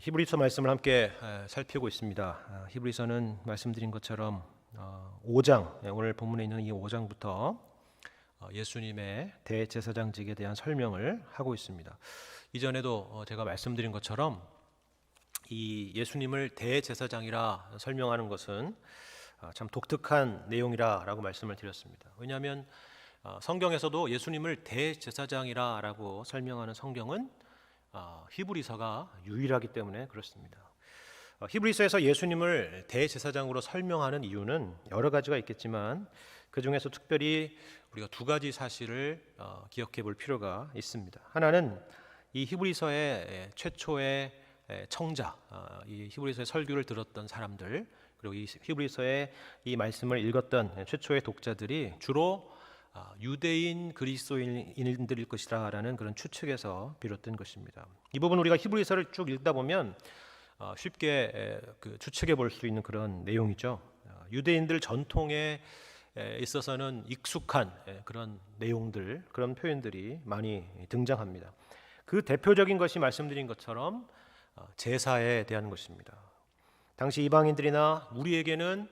히브리서 말씀을 함께 살피고 있습니다. 히브리서는 말씀드린 것처럼 5장, 오늘 본문에 있는 이 5장부터 예수님의 대제사장직에 대한 설명을 하고 있습니다. 이전에도 제가 말씀드린 것처럼 이 예수님을 대제사장이라 설명하는 것은 참 독특한 내용이라고 말씀을 드렸습니다. 왜냐하면 성경에서도 예수님을 대제사장이라고 설명하는 성경은 히브리서가 유일하기 때문에 그렇습니다. 히브리서에서 예수님을 대제사장으로 설명하는 이유는 여러 가지가 있겠지만 그 중에서 특별히 우리가 두 가지 사실을 기억해 볼 필요가 있습니다. 하나는 이 히브리서의 최초의 청자, 이 히브리서의 설교를 들었던 사람들, 그리고 이 히브리서의 이 말씀을 읽었던 최초의 독자들이 주로 유대인 그리스도인들일 것이라는 그런 추측에서 비롯된 것입니다. 이 부분 우리가 히브리서를 쭉 읽다 보면 쉽게 추측해 볼 수 있는 그런 내용이죠. 유대인들 전통에 있어서는 익숙한 그런 내용들, 그런 표현들이 많이 등장합니다. 그 대표적인 것이 말씀드린 것처럼 제사에 대한 것입니다. 당시 이방인들이나 우리에게는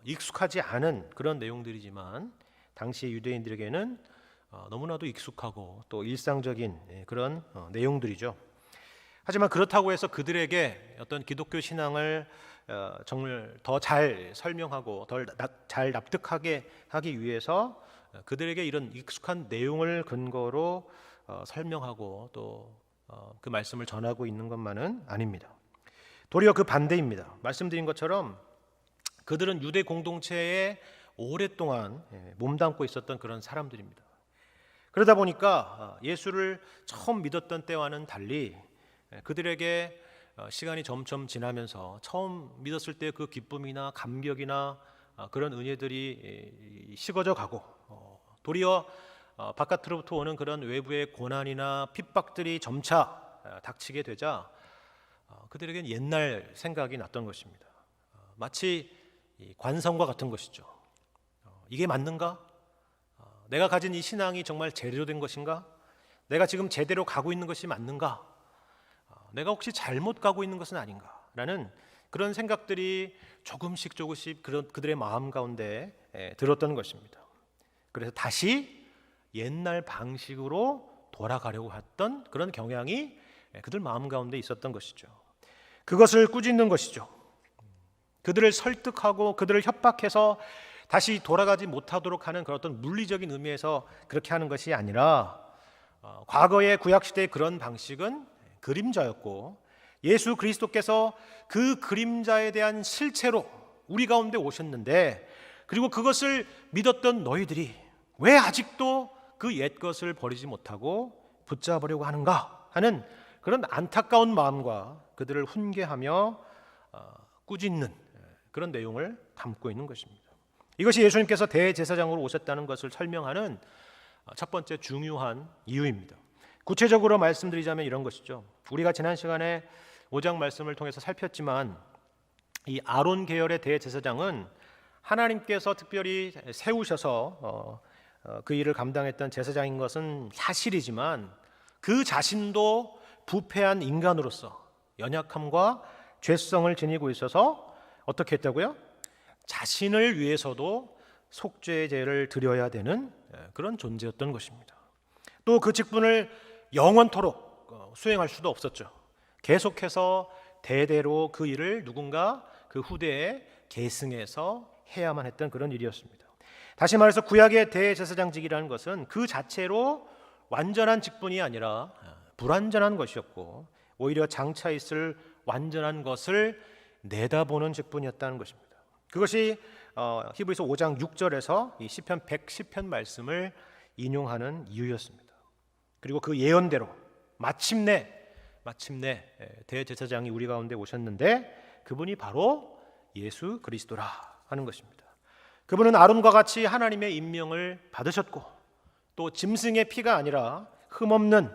익숙하지 않은 그런 내용들이지만 당시 유대인들에게는 너무나도 익숙하고 또 일상적인 그런 내용들이죠. 하지만 그렇다고 해서 그들에게 어떤 기독교 신앙을 정말 더 잘 설명하고 더 잘 납득하게 하기 위해서 그들에게 이런 익숙한 내용을 근거로 설명하고 또 그 말씀을 전하고 있는 것만은 아닙니다. 도리어 그 반대입니다. 말씀드린 것처럼 그들은 유대 공동체에 오랫동안 몸담고 있었던 그런 사람들입니다. 그러다 보니까 예수를 처음 믿었던 때와는 달리 그들에게 시간이 점점 지나면서 처음 믿었을 때 그 기쁨이나 감격이나 그런 은혜들이 식어져 가고 도리어 바깥으로부터 오는 그런 외부의 고난이나 핍박들이 점차 닥치게 되자 그들에겐 옛날 생각이 났던 것입니다. 마치 관성과 같은 것이죠. 이게 맞는가? 내가 가진 이 신앙이 정말 제대로 된 것인가? 내가 지금 제대로 가고 있는 것이 맞는가? 내가 혹시 잘못 가고 있는 것은 아닌가? 라는 그런 생각들이 조금씩 그들의 마음 가운데 들었던 것입니다. 그래서 다시 옛날 방식으로 돌아가려고 했던 그런 경향이 그들 마음 가운데 있었던 것이죠. 그것을 꾸짖는 것이죠. 그들을 설득하고 그들을 협박해서 다시 돌아가지 못하도록 하는 그런 어떤 물리적인 의미에서 그렇게 하는 것이 아니라 과거의 구약시대의 그런 방식은 그림자였고 예수 그리스도께서 그 그림자에 대한 실체로 우리 가운데 오셨는데 그리고 그것을 믿었던 너희들이 왜 아직도 그 옛 것을 버리지 못하고 붙잡으려고 하는가 하는 그런 안타까운 마음과 그들을 훈계하며 꾸짖는 그런 내용을 담고 있는 것입니다. 이것이 예수님께서 대제사장으로 오셨다는 것을 설명하는 첫 번째 중요한 이유입니다. 구체적으로 말씀드리자면 이런 것이죠. 우리가 지난 시간에 5장 말씀을 통해서 살폈지만 이 아론 계열의 대제사장은 하나님께서 특별히 세우셔서 그 일을 감당했던 제사장인 것은 사실이지만 그 자신도 부패한 인간으로서 연약함과 죄성을 지니고 있어서 어떻게 했다고요? 자신을 위해서도 속죄의 제를 드려야 되는 그런 존재였던 것입니다. 또 그 직분을 영원토록 수행할 수도 없었죠. 계속해서 대대로 그 일을 누군가 그 후대에 계승해서 해야만 했던 그런 일이었습니다. 다시 말해서 구약의 대제사장직이라는 것은 그 자체로 완전한 직분이 아니라 불완전한 것이었고 오히려 장차 있을 완전한 것을 내다보는 직분이었다는 것입니다. 그것이 히브리서 5장 6절에서 이 시편 110편 말씀을 인용하는 이유였습니다. 그리고 그 예언대로 마침내 대제사장이 우리 가운데 오셨는데 그분이 바로 예수 그리스도라 하는 것입니다. 그분은 아론과 같이 하나님의 임명을 받으셨고 또 짐승의 피가 아니라 흠없는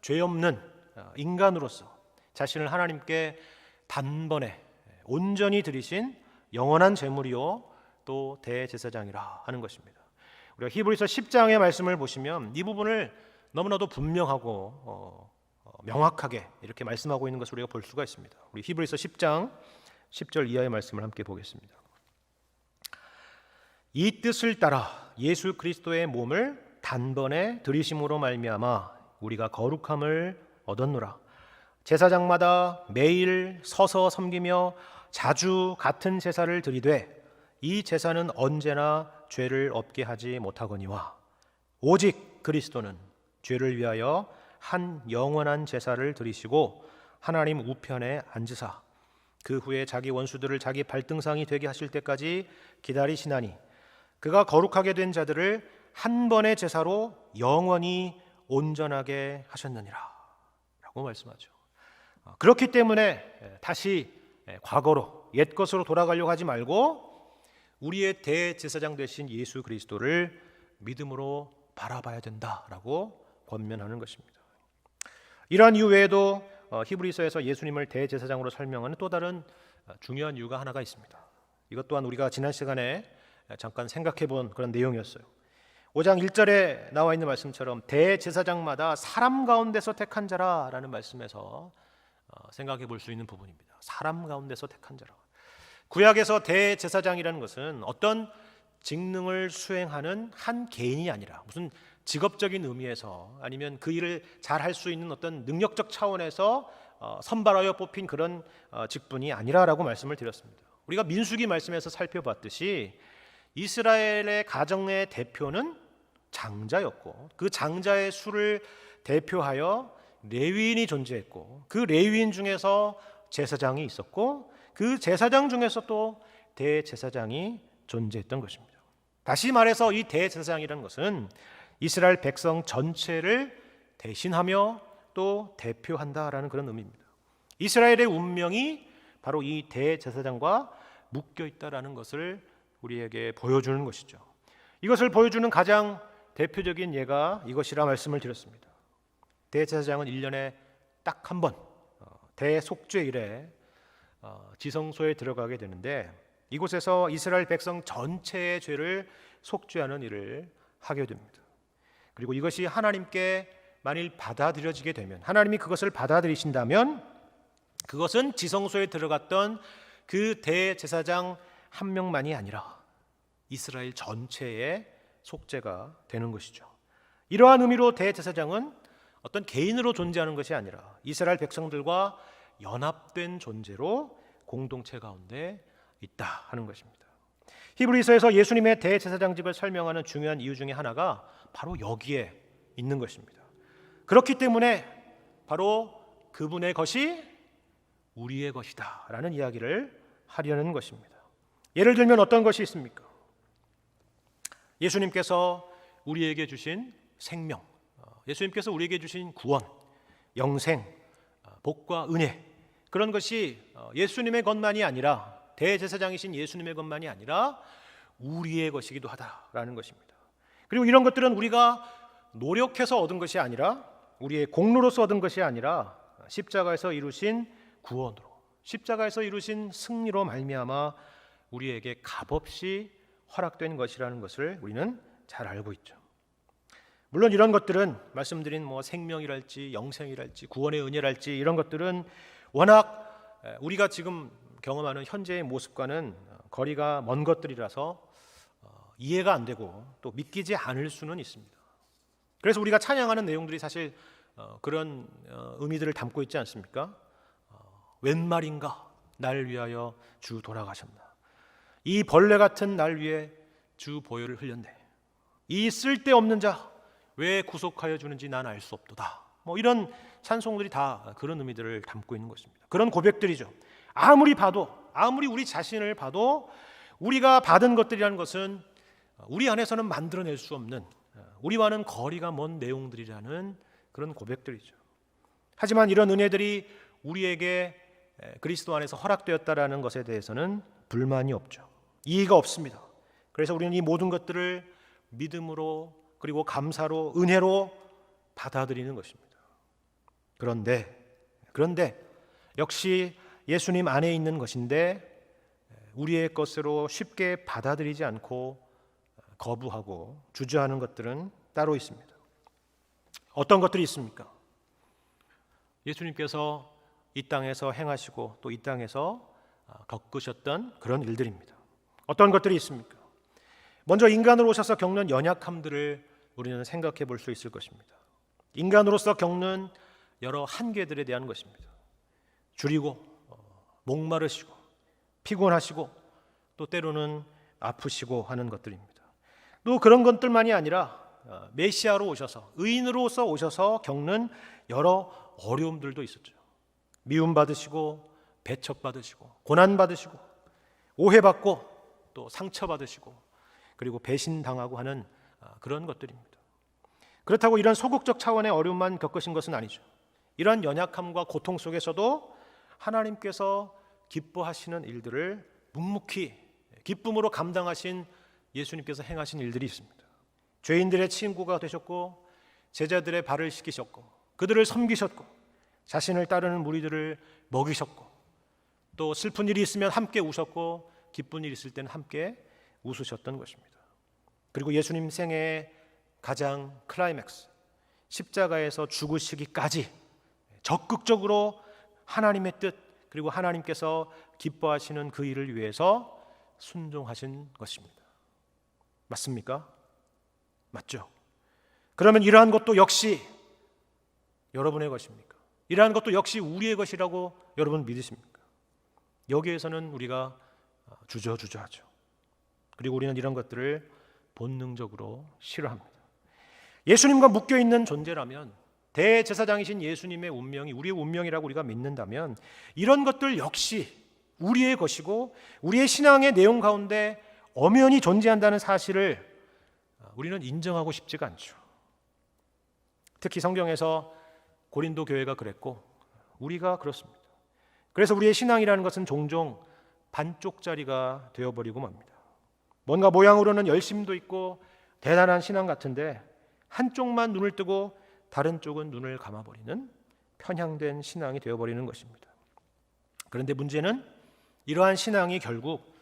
죄 없는 인간으로서 자신을 하나님께 단번에 온전히 드리신 영원한 제물이요 또 대제사장이라 하는 것입니다. 우리가 히브리서 10장의 말씀을 보시면 이 부분을 너무나도 분명하고 명확하게 이렇게 말씀하고 있는 것을 우리가 볼 수가 있습니다. 우리 히브리서 10장 10절 이하의 말씀을 함께 보겠습니다. 이 뜻을 따라 예수 그리스도의 몸을 단번에 들이심으로 말미암아 우리가 거룩함을 얻었노라. 제사장마다 매일 서서 섬기며 자주 같은 제사를 드리되 이 제사는 언제나 죄를 없게 하지 못하거니와 오직 그리스도는 죄를 위하여 한 영원한 제사를 드리시고 하나님 우편에 앉으사 그 후에 자기 원수들을 자기 발등상이 되게 하실 때까지 기다리시나니 그가 거룩하게 된 자들을 한 번의 제사로 영원히 온전하게 하셨느니라 라고 말씀하죠. 그렇기 때문에 다시 과거로 옛것으로 돌아가려고 하지 말고 우리의 대제사장 되신 예수 그리스도를 믿음으로 바라봐야 된다라고 권면하는 것입니다. 이러한 이유 외에도 히브리서에서 예수님을 대제사장으로 설명하는 또 다른 중요한 이유가 하나가 있습니다. 이것 또한 우리가 지난 시간에 잠깐 생각해 본 그런 내용이었어요. 5장 1절에 나와 있는 말씀처럼 대제사장마다 사람 가운데서 택한 자라라는 말씀에서 생각해 볼 수 있는 부분입니다. 사람 가운데서 택한 자라. 구약에서 대제사장이라는 것은 어떤 직능을 수행하는 한 개인이 아니라 무슨 직업적인 의미에서 아니면 그 일을 잘 할 수 있는 어떤 능력적 차원에서 선발하여 뽑힌 그런 직분이 아니라라고 말씀을 드렸습니다. 우리가 민수기 말씀에서 살펴봤듯이 이스라엘의 가정의 대표는 장자였고 그 장자의 수를 대표하여 레위인이 존재했고 그 레위인 중에서 제사장이 있었고 그 제사장 중에서 또 대제사장이 존재했던 것입니다. 다시 말해서 이 대제사장이라는 것은 이스라엘 백성 전체를 대신하며 또 대표한다라는 그런 의미입니다. 이스라엘의 운명이 바로 이 대제사장과 묶여 있다라는 것을 우리에게 보여주는 것이죠. 이것을 보여주는 가장 대표적인 예가 이것이라 말씀을 드렸습니다. 대제사장은 1년에 딱 한 번 대속죄일에 지성소에 들어가게 되는데 이곳에서 이스라엘 백성 전체의 죄를 속죄하는 일을 하게 됩니다. 그리고 이것이 하나님께 만일 받아들여지게 되면 하나님이 그것을 받아들이신다면 그것은 지성소에 들어갔던 그 대제사장 한 명만이 아니라 이스라엘 전체의 속죄가 되는 것이죠. 이러한 의미로 대제사장은 어떤 개인으로 존재하는 것이 아니라 이스라엘 백성들과 연합된 존재로 공동체 가운데 있다 하는 것입니다. 히브리서에서 예수님의 대제사장직을 설명하는 중요한 이유 중에 하나가 바로 여기에 있는 것입니다. 그렇기 때문에 바로 그분의 것이 우리의 것이다 라는 이야기를 하려는 것입니다. 예를 들면 어떤 것이 있습니까? 예수님께서 우리에게 주신 생명, 예수님께서 우리에게 주신 구원, 영생, 복과 은혜, 그런 것이 예수님의 것만이 아니라 대제사장이신 예수님의 것만이 아니라 우리의 것이기도 하다라는 것입니다. 그리고 이런 것들은 우리가 노력해서 얻은 것이 아니라 우리의 공로로서 얻은 것이 아니라 십자가에서 이루신 구원으로, 십자가에서 이루신 승리로 말미암아 우리에게 값없이 허락된 것이라는 것을 우리는 잘 알고 있죠. 물론 이런 것들은 말씀드린 생명이랄지 영생이랄지 구원의 은혜랄지 이런 것들은 워낙 우리가 지금 경험하는 현재의 모습과는 거리가 먼 것들이라서 이해가 안 되고 또 믿기지 않을 수는 있습니다. 그래서 우리가 찬양하는 내용들이 사실 그런 의미들을 담고 있지 않습니까? 웬 말인가 날 위하여 주 돌아가셨나, 이 벌레 같은 날 위해 주 보혈을 흘렸네, 이 쓸데없는 자 왜 구속하여 주는지 난 알 수 없도다. 이런 찬송들이 다 그런 의미들을 담고 있는 것입니다. 그런 고백들이죠. 아무리 봐도, 아무리 우리 자신을 봐도 우리가 받은 것들이라는 것은 우리 안에서는 만들어낼 수 없는, 우리와는 거리가 먼 내용들이라는 그런 고백들이죠. 하지만 이런 은혜들이 우리에게 그리스도 안에서 허락되었다라는 것에 대해서는 불만이 없죠. 이의가 없습니다. 그래서 우리는 이 모든 것들을 믿음으로 그리고 감사로 은혜로 받아들이는 것입니다. 그런데 역시 예수님 안에 있는 것인데 우리의 것으로 쉽게 받아들이지 않고 거부하고 주저하는 것들은 따로 있습니다. 어떤 것들이 있습니까? 예수님께서 이 땅에서 행하시고 또 이 땅에서 겪으셨던 그런 일들입니다. 어떤 것들이 있습니까? 먼저 인간으로 오셔서 겪는 연약함들을 우리는 생각해 볼 수 있을 것입니다. 인간으로서 겪는 여러 한계들에 대한 것입니다. 줄이고 목마르시고 피곤하시고 또 때로는 아프시고 하는 것들입니다. 또 그런 것들만이 아니라 메시아로 오셔서 의인으로서 오셔서 겪는 여러 어려움들도 있었죠. 미움받으시고 배척받으시고 고난받으시고 오해받고 또 상처받으시고 그리고 배신당하고 하는 그런 것들입니다. 그렇다고 이런 소극적 차원의 어려움만 겪으신 것은 아니죠. 이러한 연약함과 고통 속에서도 하나님께서 기뻐하시는 일들을 묵묵히 기쁨으로 감당하신 예수님께서 행하신 일들이 있습니다. 죄인들의 친구가 되셨고 제자들의 발을 씻기셨고 그들을 섬기셨고 자신을 따르는 무리들을 먹이셨고 또 슬픈 일이 있으면 함께 우셨고 기쁜 일이 있을 때는 함께 웃으셨던 것입니다. 그리고 예수님 생애의 가장 클라이맥스 십자가에서 죽으시기까지 적극적으로 하나님의 뜻 그리고 하나님께서 기뻐하시는 그 일을 위해서 순종하신 것입니다. 맞습니까? 맞죠? 그러면 이러한 것도 역시 여러분의 것입니까? 이러한 것도 역시 우리의 것이라고 여러분 믿으십니까? 여기에서는 우리가 주저하죠. 그리고 우리는 이런 것들을 본능적으로 싫어합니다. 예수님과 묶여있는 존재라면 대제사장이신 예수님의 운명이 우리의 운명이라고 우리가 믿는다면 이런 것들 역시 우리의 것이고 우리의 신앙의 내용 가운데 엄연히 존재한다는 사실을 우리는 인정하고 싶지가 않죠. 특히 성경에서 고린도 교회가 그랬고 우리가 그렇습니다. 그래서 우리의 신앙이라는 것은 종종 반쪽짜리가 되어버리고 맙니다. 뭔가 모양으로는 열심도 있고 대단한 신앙 같은데 한쪽만 눈을 뜨고 다른 쪽은 눈을 감아버리는 편향된 신앙이 되어버리는 것입니다. 그런데 문제는 이러한 신앙이 결국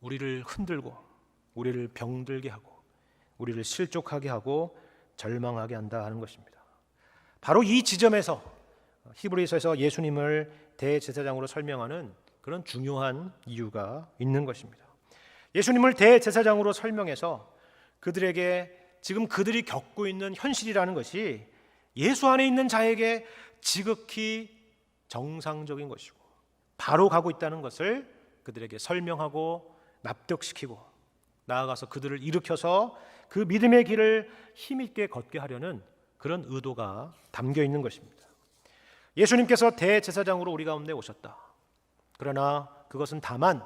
우리를 흔들고 우리를 병들게 하고 우리를 실족하게 하고 절망하게 한다 하는 것입니다. 바로 이 지점에서 히브리서에서 예수님을 대제사장으로 설명하는 그런 중요한 이유가 있는 것입니다. 예수님을 대제사장으로 설명해서 그들에게 지금 그들이 겪고 있는 현실이라는 것이 예수 안에 있는 자에게 지극히 정상적인 것이고 바로 가고 있다는 것을 그들에게 설명하고 납득시키고 나아가서 그들을 일으켜서 그 믿음의 길을 힘있게 걷게 하려는 그런 의도가 담겨 있는 것입니다. 예수님께서 대제사장으로 우리 가운데 오셨다. 그러나 그것은 다만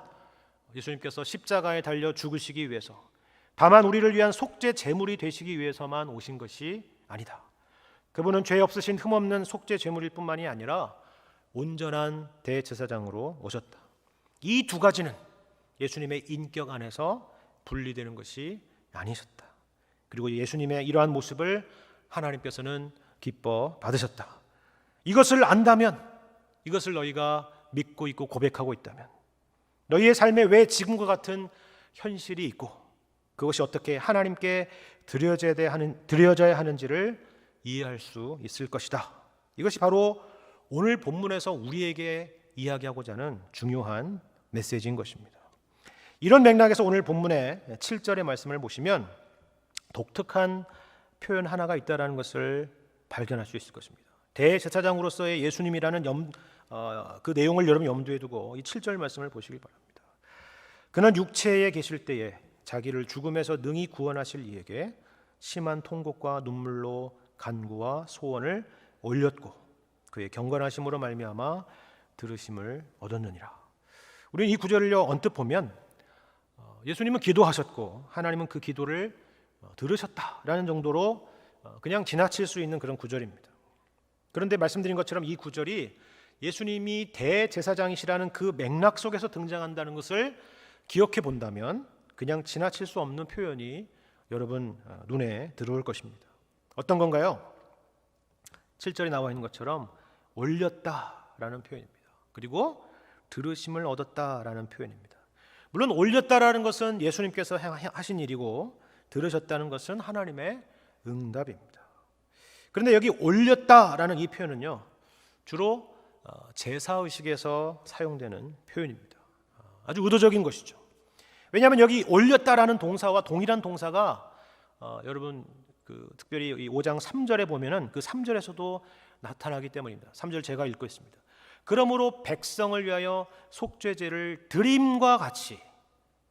예수님께서 십자가에 달려 죽으시기 위해서 다만 우리를 위한 속죄 제물이 되시기 위해서만 오신 것이 아니다. 그분은 죄 없으신 흠없는 속죄 제물일 뿐만이 아니라 온전한 대제사장으로 오셨다. 이 두 가지는 예수님의 인격 안에서 분리되는 것이 아니셨다. 그리고 예수님의 이러한 모습을 하나님께서는 기뻐 받으셨다. 이것을 안다면, 이것을 너희가 믿고 있고 고백하고 있다면 너희의 삶에 왜 지금과 같은 현실이 있고 그것이 어떻게 하나님께 드려져야 하는지를 이해할 수 있을 것이다. 이것이 바로 오늘 본문에서 우리에게 이야기하고자 하는 중요한 메시지인 것입니다. 이런 맥락에서 오늘 본문의 7절의 말씀을 보시면 독특한 표현 하나가 있다는 것을 발견할 수 있을 것입니다. 대제사장으로서의 예수님이라는 그 내용을 여러분 염두에 두고 이 7절 말씀을 보시기 바랍니다. 그는 육체에 계실 때에 자기를 죽음에서 능히 구원하실 이에게 심한 통곡과 눈물로 간구와 소원을 올렸고 그의 경건하심으로 말미암아 들으심을 얻었느니라. 우리는 이 구절을 언뜻 보면 예수님은 기도하셨고 하나님은 그 기도를 들으셨다라는 정도로 그냥 지나칠 수 있는 그런 구절입니다. 그런데 말씀드린 것처럼 이 구절이 예수님이 대제사장이시라는 그 맥락 속에서 등장한다는 것을 기억해 본다면 그냥 지나칠 수 없는 표현이 여러분 눈에 들어올 것입니다. 어떤 건가요? 7절에 나와 있는 것처럼 올렸다라는 표현입니다. 그리고 들으심을 얻었다라는 표현입니다. 물론 올렸다라는 것은 예수님께서 하신 일이고 들으셨다는 것은 하나님의 응답입니다. 그런데 여기 올렸다라는 이 표현은요, 주로 제사의식에서 사용되는 표현입니다. 아주 의도적인 것이죠. 왜냐하면 여기 올렸다라는 동사와 동일한 동사가 여러분 특별히 이 5장 3절에 보면은 그 3절에서도 나타나기 때문입니다. 3절 제가 읽고 있습니다. 그러므로 백성을 위하여 속죄제를 드림과 같이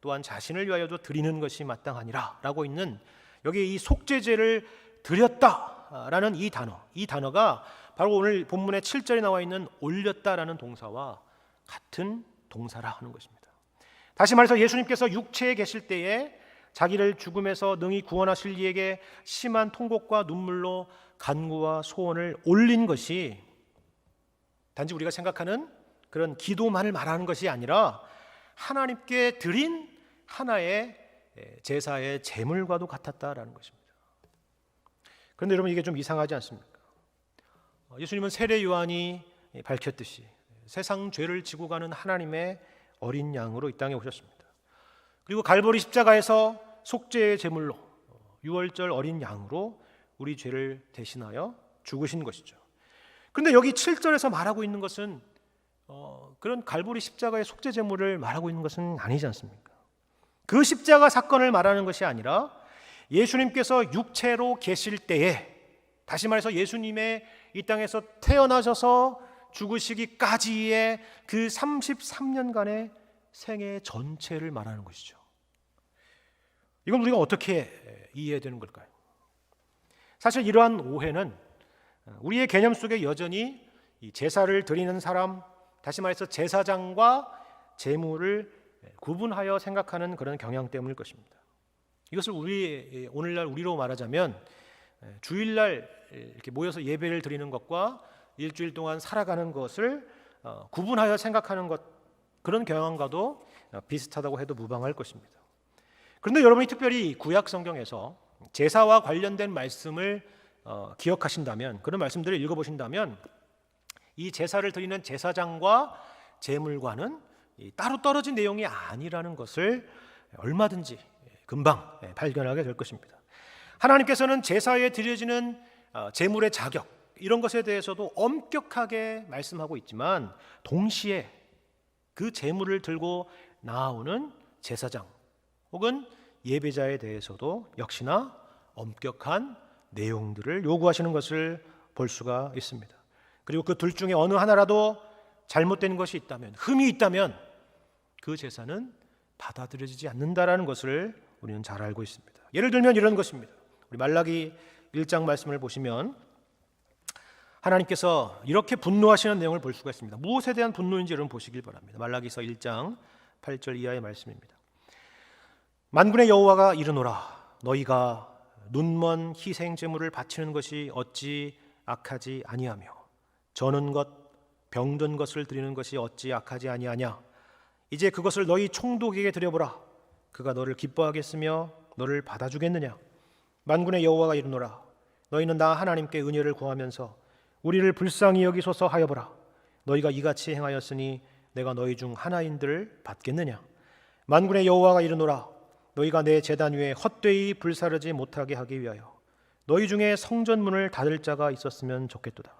또한 자신을 위하여도 드리는 것이 마땅하니라 라고 있는 여기 이 속죄제를 드렸다라는 이 단어가 바로 오늘 본문의 7절에 나와 있는 올렸다라는 동사와 같은 동사라 하는 것입니다. 다시 말해서 예수님께서 육체에 계실 때에 자기를 죽음에서 능히 구원하실 이에게 심한 통곡과 눈물로 간구와 소원을 올린 것이 단지 우리가 생각하는 그런 기도만을 말하는 것이 아니라 하나님께 드린 하나의 제사의 제물과도 같았다라는 것입니다. 그런데 여러분 이게 좀 이상하지 않습니까? 예수님은 세례 요한이 밝혔듯이 세상 죄를 지고 가는 하나님의 어린 양으로 이 땅에 오셨습니다. 그리고 갈보리 십자가에서 속죄의 제물로 유월절 어린 양으로 우리 죄를 대신하여 죽으신 것이죠. 그런데 여기 7절에서 말하고 있는 것은 그런 갈보리 십자가의 속죄 제물을 말하고 있는 것은 아니지 않습니까? 그 십자가 사건을 말하는 것이 아니라 예수님께서 육체로 계실 때에, 다시 말해서 예수님의 이 땅에서 태어나셔서 죽으시기까지의 그 33년간의 생애 전체를 말하는 것이죠. 이건 우리가 어떻게 이해해야 되는 걸까요? 사실 이러한 오해는 우리의 개념 속에 여전히 이 제사를 드리는 사람, 다시 말해서 제사장과 제물을 구분하여 생각하는 그런 경향 때문일 것입니다. 이것을 오늘날 우리로 말하자면 주일날 이렇게 모여서 예배를 드리는 것과 일주일 동안 살아가는 것을 구분하여 생각하는 것, 그런 경향과도 비슷하다고 해도 무방할 것입니다. 그런데 여러분이 특별히 구약 성경에서 제사와 관련된 말씀을 기억하신다면, 그런 말씀들을 읽어보신다면 이 제사를 드리는 제사장과 제물과는 따로 떨어진 내용이 아니라는 것을 얼마든지 금방 발견하게 될 것입니다. 하나님께서는 제사에 드려지는 제물의 자격, 이런 것에 대해서도 엄격하게 말씀하고 있지만 동시에 그 제물을 들고 나아오는 제사장 혹은 예배자에 대해서도 역시나 엄격한 내용들을 요구하시는 것을 볼 수가 있습니다. 그리고 그 둘 중에 어느 하나라도 잘못된 것이 있다면, 흠이 있다면 그 제사는 받아들여지지 않는다라는 것을 우리는 잘 알고 있습니다. 예를 들면 이런 것입니다. 우리 말라기 1장 말씀을 보시면 하나님께서 이렇게 분노하시는 내용을 볼 수가 있습니다. 무엇에 대한 분노인지 여러분 보시길 바랍니다. 말라기서 1장 8절 이하의 말씀입니다. 만군의 여호와가 이르노라, 너희가 눈먼 희생 제물을 바치는 것이 어찌 악하지 아니하며 저는 것 병든 것을 드리는 것이 어찌 악하지 아니하냐. 이제 그것을 너희 총독에게 드려보라. 그가 너를 기뻐하겠으며 너를 받아주겠느냐. 만군의 여호와가 이르노라, 너희는 나 하나님께 은혜를 구하면서 우리를 불쌍히 여기소서 하여보라. 너희가 이같이 행하였으니 내가 너희 중 하나인들을 받겠느냐. 만군의 여호와가 이르노라, 너희가 내 제단 위에 헛되이 불사르지 못하게 하기 위하여 너희 중에 성전문을 닫을 자가 있었으면 좋겠도다.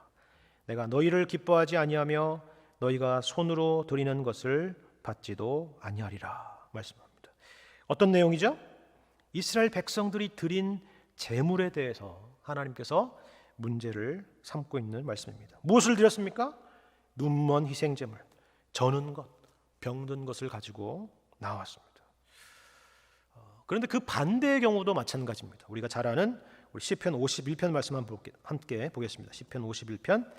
내가 너희를 기뻐하지 아니하며 너희가 손으로 드리는 것을 받지도 아니하리라 말씀합니다. 어떤 내용이죠? 이스라엘 백성들이 드린 제물에 대해서 하나님께서 문제를 삼고 있는 말씀입니다. 무엇을 드렸습니까? 눈먼 희생 제물, 저는 것, 병든 것을 가지고 나왔습니다. 그런데 그 반대의 경우도 마찬가지입니다. 우리가 잘 아는 우리 시편 51편 말씀 함께 보겠습니다. 시편 51편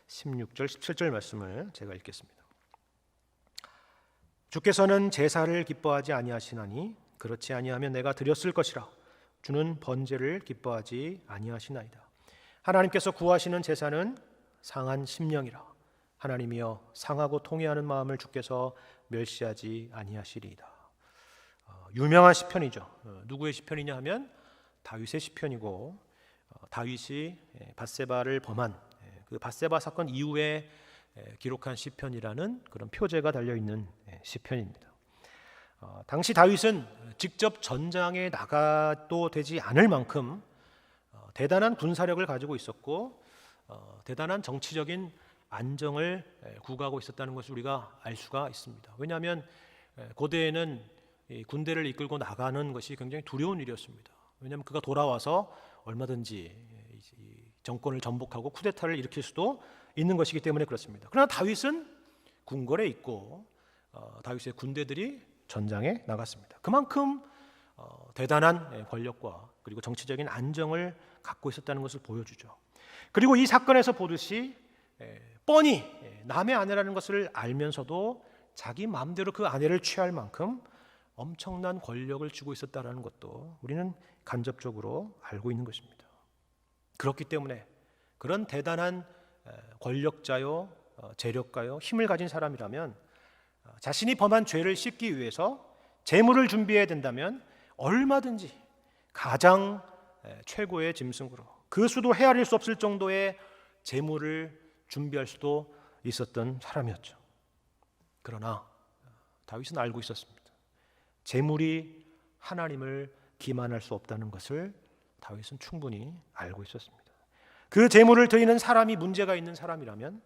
16절 17절 말씀을 제가 읽겠습니다. 주께서는 제사를 기뻐하지 아니하시나니 그렇지 아니하면 내가 드렸을 것이라. 주는 번제를 기뻐하지 아니하시나이다. 하나님께서 구하시는 제사는 상한 심령이라. 하나님이여 상하고 통회하는 마음을 주께서 멸시하지 아니하시리이다. 유명한 시편이죠. 누구의 시편이냐 하면 다윗의 시편이고, 다윗이 밧세바를 범한 그 밧세바 사건 이후에 기록한 시편이라는 그런 표제가 달려있는 시편입니다. 당시 다윗은 직접 전장에 나가도 되지 않을 만큼 대단한 군사력을 가지고 있었고 대단한 정치적인 안정을 구가하고 있었다는 것을 우리가 알 수가 있습니다. 왜냐하면 고대에는 이 군대를 이끌고 나가는 것이 굉장히 두려운 일이었습니다. 왜냐하면 그가 돌아와서 얼마든지 이 정권을 전복하고 쿠데타를 일으킬 수도 있는 것이기 때문에 그렇습니다. 그러나 다윗은 궁궐에 있고 다윗의 군대들이 전장에 나갔습니다. 그만큼 대단한 권력과 그리고 정치적인 안정을 갖고 있었다는 것을 보여주죠. 그리고 이 사건에서 보듯이 뻔히 남의 아내라는 것을 알면서도 자기 마음대로 그 아내를 취할 만큼 엄청난 권력을 쥐고 있었다는 것도 우리는 간접적으로 알고 있는 것입니다. 그렇기 때문에 그런 대단한 권력자요, 재력가요, 힘을 가진 사람이라면 자신이 범한 죄를 씻기 위해서 재물을 준비해야 된다면 얼마든지 가장 최고의 짐승으로 그 수도 헤아릴 수 없을 정도의 재물을 준비할 수도 있었던 사람이었죠. 그러나 다윗은 알고 있었습니다. 재물이 하나님을 기만할 수 없다는 것을 다윗은 충분히 알고 있었습니다. 그 재물을 드리는 사람이 문제가 있는 사람이라면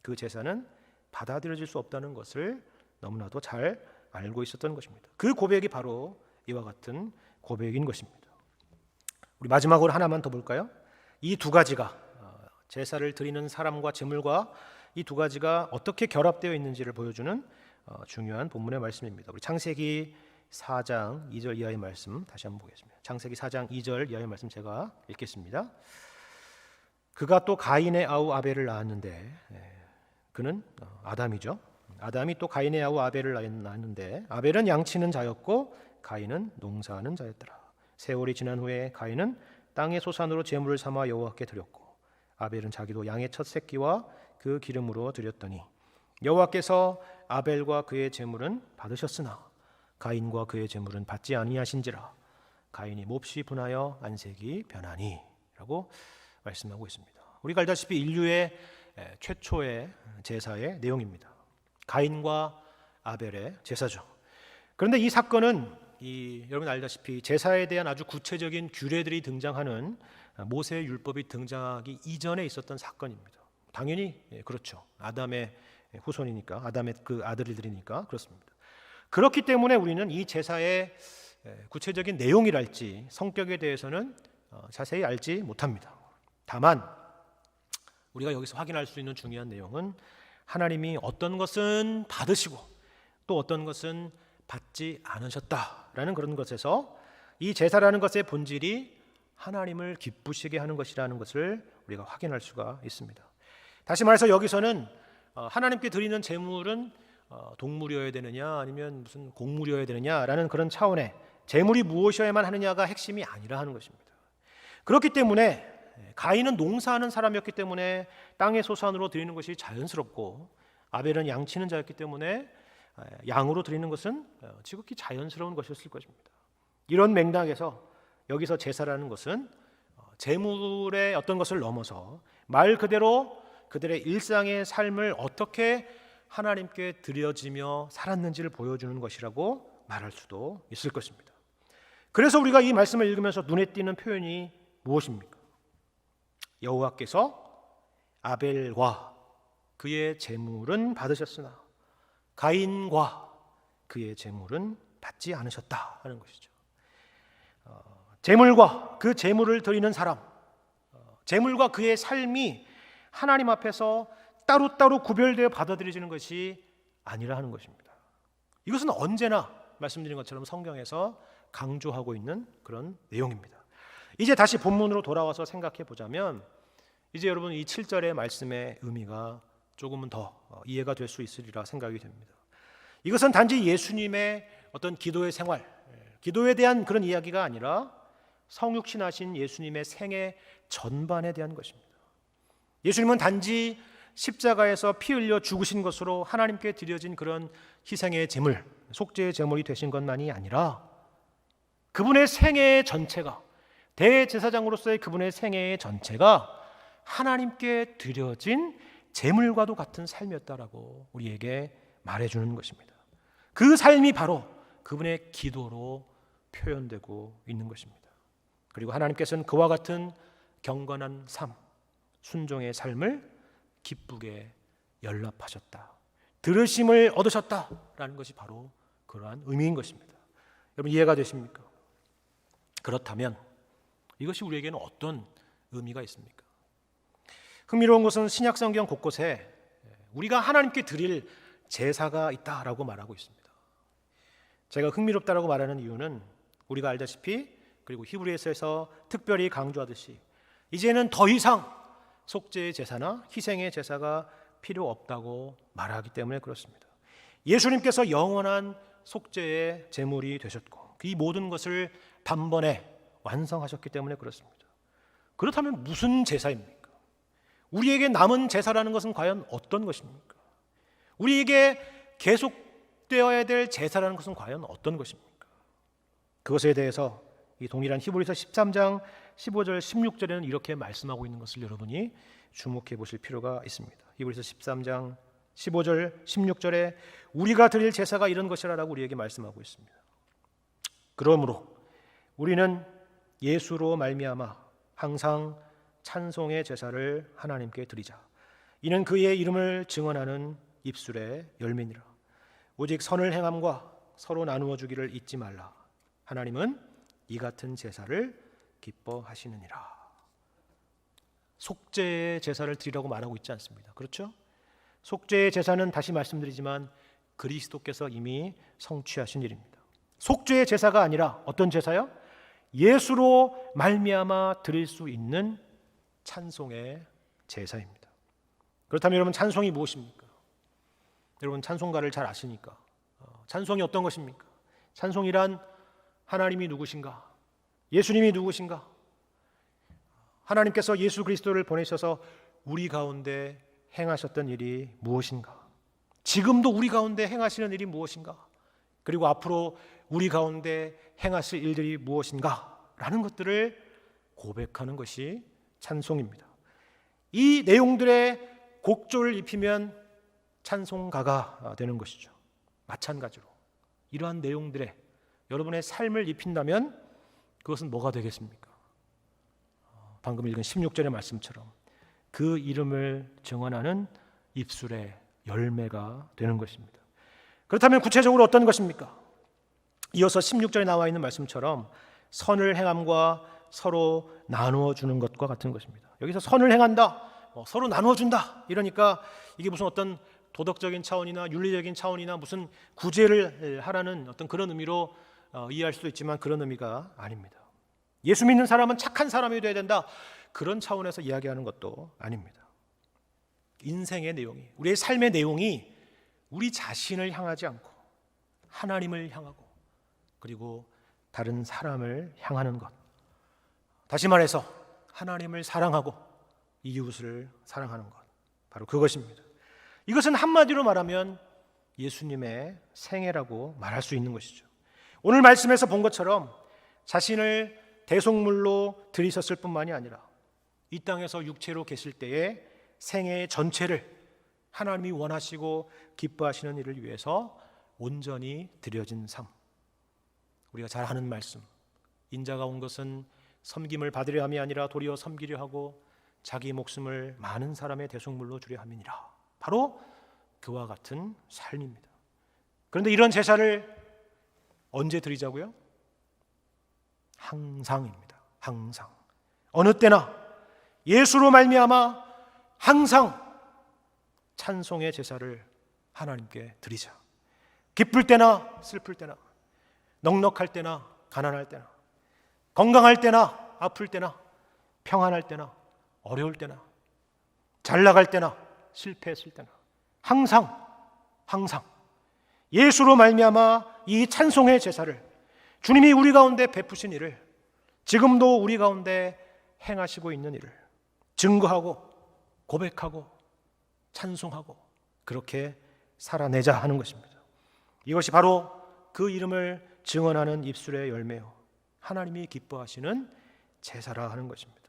그 제사는 받아들여질 수 없다는 것을 너무나도 잘 알고 있었던 것입니다. 그 고백이 바로 이와 같은 고백인 것입니다. 우리 마지막으로 하나만 더 볼까요? 이 두 가지가 제사를 드리는 사람과 제물과 이 두 가지가 어떻게 결합되어 있는지를 보여주는 중요한 본문의 말씀입니다. 우리 창세기 4장 2절 이하의 말씀 다시 한번 보겠습니다. 창세기 4장 2절 이하의 말씀 제가 읽겠습니다. 그가 또 가인의 아우 아벨을 낳았는데, 그는 아담이죠. 아담이 또 가인의 아우 아벨을 낳았는데 아벨은 양치는 자였고 가인은 농사하는 자였더라. 세월이 지난 후에 가인은 땅의 소산으로 제물을 삼아 여호와께 드렸고 아벨은 자기도 양의 첫 새끼와 그 기름으로 드렸더니 여호와께서 아벨과 그의 제물은 받으셨으나 가인과 그의 제물은 받지 아니하신지라. 가인이 몹시 분하여 안색이 변하니 라고 말씀하고 있습니다. 우리가 알다시피 인류의 최초의 제사의 내용입니다. 가인과 아벨의 제사죠. 그런데 이 사건은 여러분 알다시피 제사에 대한 아주 구체적인 규례들이 등장하는 모세의 율법이 등장하기 이전에 있었던 사건입니다. 당연히 그렇죠. 아담의 후손이니까, 아담의 그 아들들이니까 그렇습니다. 그렇기 때문에 우리는 이 제사의 구체적인 내용이랄지 성격에 대해서는 자세히 알지 못합니다. 다만 우리가 여기서 확인할 수 있는 중요한 내용은 하나님이 어떤 것은 받으시고 또 어떤 것은 받지 않으셨다라는 그런 것에서 이 제사라는 것의 본질이 하나님을 기쁘시게 하는 것이라는 것을 우리가 확인할 수가 있습니다. 다시 말해서 여기서는 하나님께 드리는 제물은 동물이어야 되느냐 아니면 무슨 곡물이어야 되느냐라는 그런 차원의 제물이 무엇이어야만 하느냐가 핵심이 아니라 하는 것입니다. 그렇기 때문에 가인은 농사하는 사람이었기 때문에 땅의 소산으로 드리는 것이 자연스럽고 아벨은 양치는 자였기 때문에 양으로 드리는 것은 지극히 자연스러운 것이었을 것입니다. 이런 맥락에서 여기서 제사라는 것은 제물의 어떤 것을 넘어서 말 그대로 그들의 일상의 삶을 어떻게 하나님께 드려지며 살았는지를 보여주는 것이라고 말할 수도 있을 것입니다. 그래서 우리가 이 말씀을 읽으면서 눈에 띄는 표현이 무엇입니까? 여호와께서 아벨과 그의 제물은 받으셨으나 가인과 그의 제물은 받지 않으셨다 하는 것이죠. 제물과 그 제물을 드리는 사람, 제물과 그의 삶이 하나님 앞에서 따로따로 구별되어 받아들여지는 것이 아니라 하는 것입니다. 이것은 언제나 말씀드린 것처럼 성경에서 강조하고 있는 그런 내용입니다. 이제 다시 본문으로 돌아와서 생각해 보자면 이제 여러분 이 7절의 말씀의 의미가 조금은 더 이해가 될 수 있으리라 생각이 됩니다. 이것은 단지 예수님의 어떤 기도의 생활, 기도에 대한 그런 이야기가 아니라 성육신하신 예수님의 생애 전반에 대한 것입니다. 예수님은 단지 십자가에서 피 흘려 죽으신 것으로 하나님께 드려진 그런 희생의 제물, 속죄의 제물이 되신 것만이 아니라 그분의 생애 전체가, 대제사장으로서의 그분의 생애 전체가 하나님께 드려진 제물과도 같은 삶이었다라고 우리에게 말해주는 것입니다. 그 삶이 바로 그분의 기도로 표현되고 있는 것입니다. 그리고 하나님께서는 그와 같은 경건한 삶, 순종의 삶을 기쁘게 연락하셨다. 들으심을 얻으셨다라는 것이 바로 그러한 의미인 것입니다. 여러분 이해가 되십니까? 그렇다면 이것이 우리에게는 어떤 의미가 있습니까? 흥미로운 것은 신약 성경 곳곳에 우리가 하나님께 드릴 제사가 있다라고 말하고 있습니다. 제가 흥미롭다라고 말하는 이유는 우리가 알다시피 그리고 히브리서에서 특별히 강조하듯이 이제는 더 이상 속죄의 제사나 희생의 제사가 필요 없다고 말하기 때문에 그렇습니다. 예수님께서 영원한 속죄의 제물이 되셨고 이 모든 것을 단번에 완성하셨기 때문에 그렇습니다. 그렇다면 무슨 제사입니까? 우리에게 남은 제사라는 것은 과연 어떤 것입니까? 우리에게 계속되어야 될 제사라는 것은 과연 어떤 것입니까? 그것에 대해서 이 동일한 히브리서 13장 15절 16절에는 이렇게 말씀하고 있는 것을 여러분이 주목해 보실 필요가 있습니다. 히브리서 13장 15절 16절에 우리가 드릴 제사가 이런 것이라고 우리에게 말씀하고 있습니다. 그러므로 우리는 예수로 말미암아 항상 찬송의 제사를 하나님께 드리자. 이는 그의 이름을 증언하는 입술의 열매니라. 오직 선을 행함과 서로 나누어 주기를 잊지 말라. 하나님은 이 같은 제사를 기뻐하시느니라. 속죄의 제사를 드리라고 말하고 있지 않습니다. 그렇죠? 속죄의 제사는 다시 말씀드리지만 그리스도께서 이미 성취하신 일입니다. 속죄의 제사가 아니라 어떤 제사요? 예수로 말미암아 드릴 수 있는 찬송의 제사입니다. 그렇다면 여러분 찬송이 무엇입니까? 여러분 찬송가를 잘 아시니까 찬송이 어떤 것입니까? 찬송이란 하나님이 누구신가? 예수님이 누구신가? 하나님께서 예수 그리스도를 보내셔서 우리 가운데 행하셨던 일이 무엇인가? 지금도 우리 가운데 행하시는 일이 무엇인가? 그리고 앞으로 우리 가운데 행하실 일들이 무엇인가? 라는 것들을 고백하는 것이 찬송입니다. 이 내용들의 곡조를 입히면 찬송가가 되는 것이죠. 마찬가지로 이러한 내용들에 여러분의 삶을 입힌다면 그것은 뭐가 되겠습니까? 방금 읽은 16절의 말씀처럼 그 이름을 증언하는 입술의 열매가 되는 것입니다. 그렇다면 구체적으로 어떤 것입니까? 이어서 16절에 나와 있는 말씀처럼 선을 행함과 서로 나누어 주는 것과 같은 것입니다. 여기서 선을 행한다, 서로 나누어 준다 이러니까 이게 무슨 어떤 도덕적인 차원이나 윤리적인 차원이나 무슨 구제를 하라는 어떤 그런 의미로 이해할 수도 있지만 그런 의미가 아닙니다. 예수 믿는 사람은 착한 사람이 되어야 된다, 그런 차원에서 이야기하는 것도 아닙니다. 인생의 내용이, 우리의 삶의 내용이 우리 자신을 향하지 않고 하나님을 향하고 그리고 다른 사람을 향하는 것, 다시 말해서 하나님을 사랑하고 이웃을 사랑하는 것, 바로 그것입니다. 이것은 한마디로 말하면 예수님의 생애라고 말할 수 있는 것이죠. 오늘 말씀에서 본 것처럼 자신을 대속물로 드리셨을 뿐만이 아니라 이 땅에서 육체로 계실 때의 생애 전체를 하나님이 원하시고 기뻐하시는 일을 위해서 온전히 드려진 삶, 우리가 잘 아는 말씀, 인자가 온 것은 섬김을 받으려 함이 아니라 도리어 섬기려 하고 자기 목숨을 많은 사람의 대속물로 주려 함이니라. 바로 그와 같은 삶입니다. 그런데 이런 제사를 언제 드리자고요? 항상입니다. 항상, 어느 때나 예수로 말미암아 항상 찬송의 제사를 하나님께 드리자. 기쁠 때나 슬플 때나, 넉넉할 때나 가난할 때나, 건강할 때나 아플 때나, 평안할 때나 어려울 때나, 잘 나갈 때나 실패했을 때나 항상 예수로 말미암아 이 찬송의 제사를 주님이 우리 가운데 베푸신 일을 지금도 우리 가운데 행하시고 있는 일을 증거하고 고백하고 찬송하고 그렇게 살아내자 하는 것입니다. 이것이 바로 그 이름을 증언하는 입술의 열매요, 하나님이 기뻐하시는 제사라 하는 것입니다.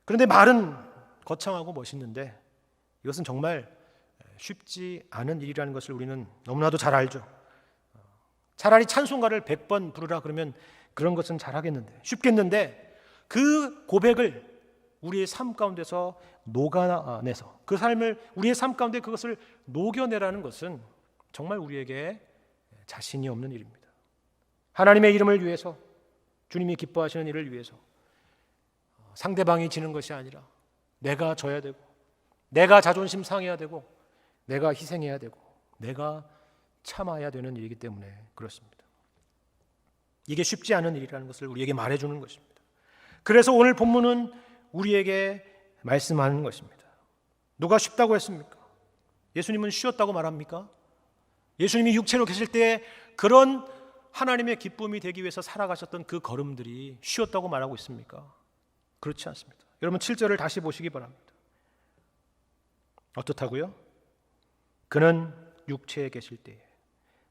그런데 말은 거창하고 멋있는데 이것은 정말 쉽지 않은 일이라는 것을 우리는 너무나도 잘 알죠. 차라리 찬송가를 100번 부르라 그러면 그런 것은 잘하겠는데, 쉽겠는데 그 고백을 우리의 삶 가운데서 녹아내서 그 삶을 우리의 삶 가운데 그것을 녹여내라는 것은 정말 우리에게 자신이 없는 일입니다. 하나님의 이름을 위해서, 주님이 기뻐하시는 일을 위해서 상대방이 지는 것이 아니라 내가 져야 되고, 내가 자존심 상해야 되고, 내가 희생해야 되고, 내가 참아야 되는 일이기 때문에 그렇습니다. 이게 쉽지 않은 일이라는 것을 우리에게 말해주는 것입니다. 그래서 오늘 본문은 우리에게 말씀하는 것입니다. 누가 쉽다고 했습니까? 예수님은 쉬었다고 말합니까? 예수님이 육체로 계실 때 그런 하나님의 기쁨이 되기 위해서 살아가셨던 그 걸음들이 쉬었다고 말하고 있습니까? 그렇지 않습니다. 여러분 7절을 다시 보시기 바랍니다. 어떻다고요? 그는 육체에 계실 때에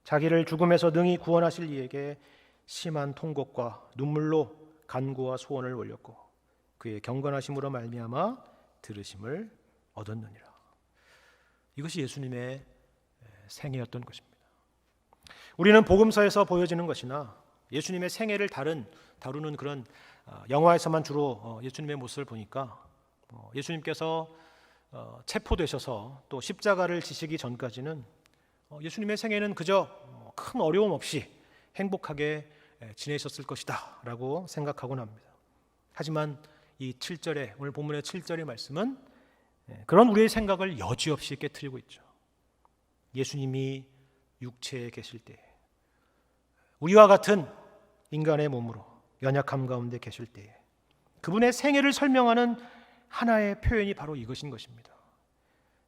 자기를 죽음에서 능히 구원하실 이에게 심한 통곡과 눈물로 간구와 소원을 올렸고 그의 경건하심으로 말미암아 들으심을 얻었느니라. 이것이 예수님의 생애였던 것입니다. 우리는 복음서에서 보여지는 것이나 예수님의 생애를 다루는 그런 영화에서만 주로 예수님의 모습을 보니까 예수님께서 체포되셔서 또 십자가를 지시기 전까지는 예수님의 생애는 그저 큰 어려움 없이 행복하게 지내셨을 것이다 라고 생각하곤 합니다. 하지만 이 7절에 오늘 본문의 7절의 말씀은 그런 우리의 생각을 여지없이 깨트리고 있죠. 예수님이 육체에 계실 때 우리와 같은 인간의 몸으로 연약함 가운데 계실 때에 그분의 생애를 설명하는 하나의 표현이 바로 이것인 것입니다.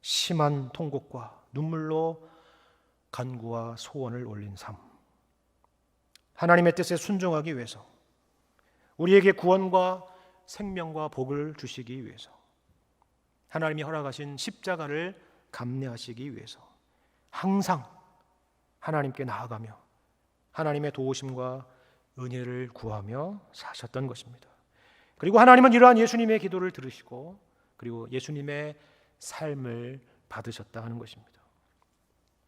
심한 통곡과 눈물로 간구와 소원을 올린 삶. 하나님의 뜻에 순종하기 위해서, 우리에게 구원과 생명과 복을 주시기 위해서, 하나님이 허락하신 십자가를 감내하시기 위해서 항상 하나님께 나아가며 하나님의 도우심과 은혜를 구하며 사셨던 것입니다. 그리고 하나님은 이러한 예수님의 기도를 들으시고 그리고 예수님의 삶을 받으셨다 하는 것입니다.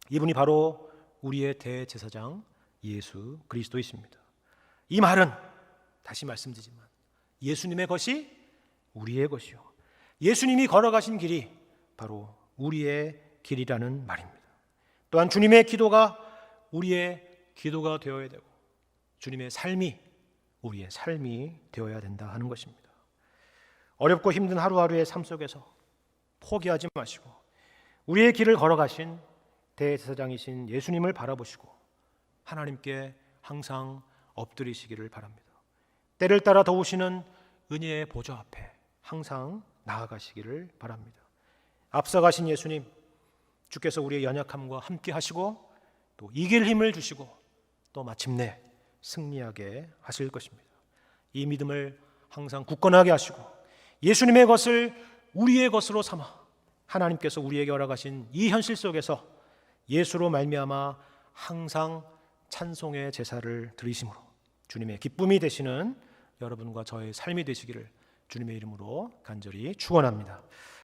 이분이 바로 우리의 대제사장 예수 그리스도이십니다. 이 말은 다시 말씀드리지만 예수님의 것이 우리의 것이요, 예수님이 걸어가신 길이 바로 우리의 길이라는 말입니다. 또한 주님의 기도가 우리의 기도가 되어야 되고 주님의 삶이 우리의 삶이 되어야 된다 하는 것입니다. 어렵고 힘든 하루하루의 삶 속에서 포기하지 마시고 우리의 길을 걸어가신 대제사장이신 예수님을 바라보시고 하나님께 항상 엎드리시기를 바랍니다. 때를 따라 도우시는 은혜의 보좌 앞에 항상 나아가시기를 바랍니다. 앞서가신 예수님, 주께서 우리의 연약함과 함께 하시고 또 이길 힘을 주시고 또 마침내 승리하게 하실 것입니다. 이 믿음을 항상 굳건하게 하시고 예수님의 것을 우리의 것으로 삼아 하나님께서 우리에게 허락하신 이 현실 속에서 예수로 말미암아 항상 찬송의 제사를 드리심으로 주님의 기쁨이 되시는 여러분과 저의 삶이 되시기를 주님의 이름으로 간절히 축원합니다.